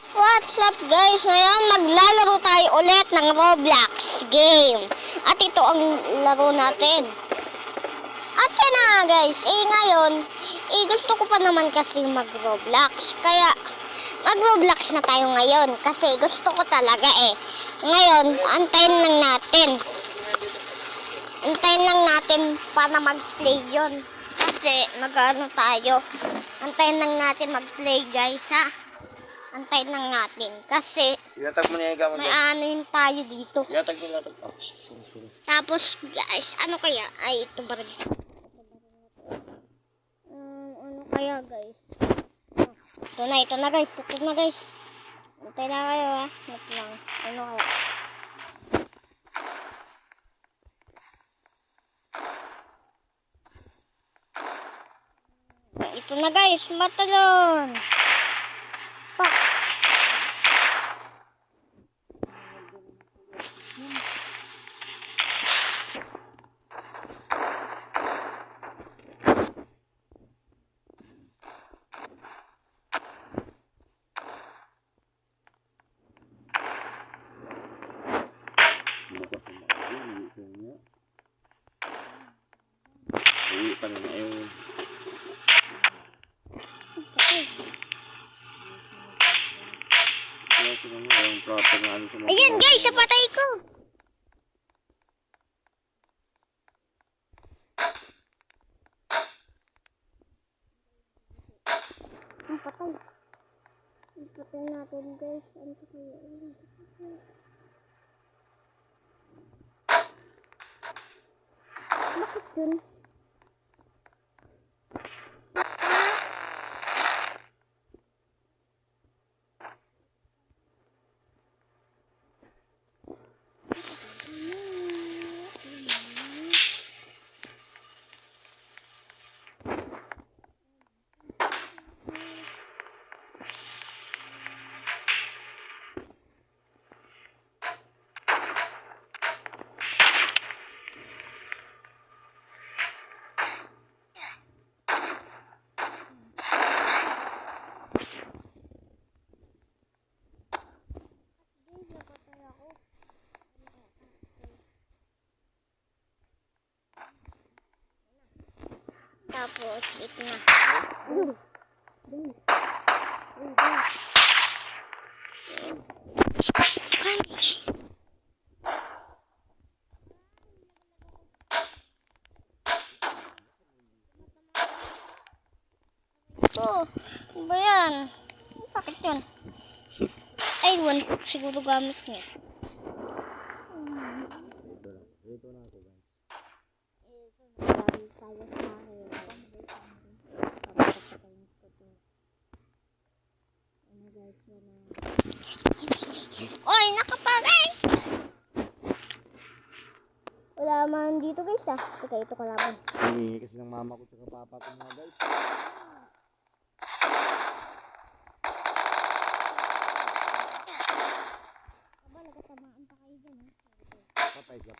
What's up guys? Ngayon maglalaro tayo ulit ng Roblox game. At ito ang laro natin. At yan na guys. Ngayon, gusto ko pa naman kasi mag-Roblox. Kaya mag-Roblox na tayo ngayon. Kasi gusto ko talaga Ngayon, antayin lang natin. Antayin lang natin para mag-play yun. Kasi mag-ano tayo. Antayin lang natin mag-play guys ha. Antayin lang natin kasi Ilatag mo niya yung may anuin tayo dito. Ilatag mo. Tapos guys, ano kaya? Ay, ito ba rin? Ano kaya guys? Ito na guys. Ito na guys. Antay na kayo ha. Ito lang. Ano kaya? Ito na guys. Matalon. Ayan guys, napatay ko. Napatay. Napatay natin guys. Ano kaya? Bakit yun? Tapos, ito na. Ito, ano ba yan? Bakit yun? Ay, one siguro gamit niya. Ito na ako guys. Oy, nakapagay! Wala man dito guys Teka, ito kalaban. Hinihingi kasi ng mama ko at papa ko mga guys. Aba, nagatamaan pa kayo dyan Patay siya.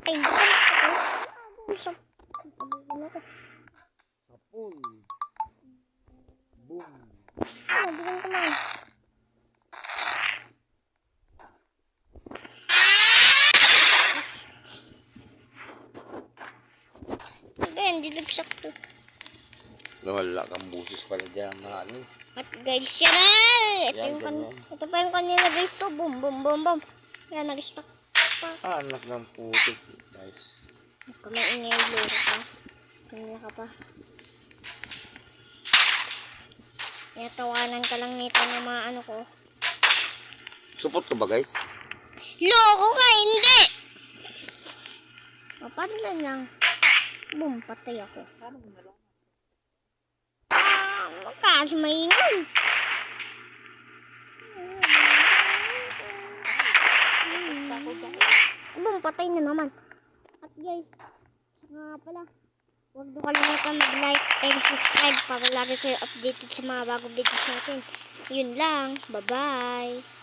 Ay, Sapul. Boom. bigyan ko man. Hindi lipsak to. Wala kang busis pala dyan mga ano. At guys, yan na! Yan, ganyan. Ito pa yung kanila guys to. Boom, boom, boom, boom. Yan, nag-stuck pa. Anak ng putik guys. Kumaingay luro ka. Kanya ka pa. Kaya tawanan ka lang nito ng mga ano ko. Support ka ba guys? Loko ka, hindi! Papadala lang. Boom, patay ako. Kasi maingay. Boom, patay na naman. At guys, nga pala, huwag mo kalimutan mag-like and subscribe para lagi kayo updated sa mga bagong videos natin. Yun lang. Bye-bye.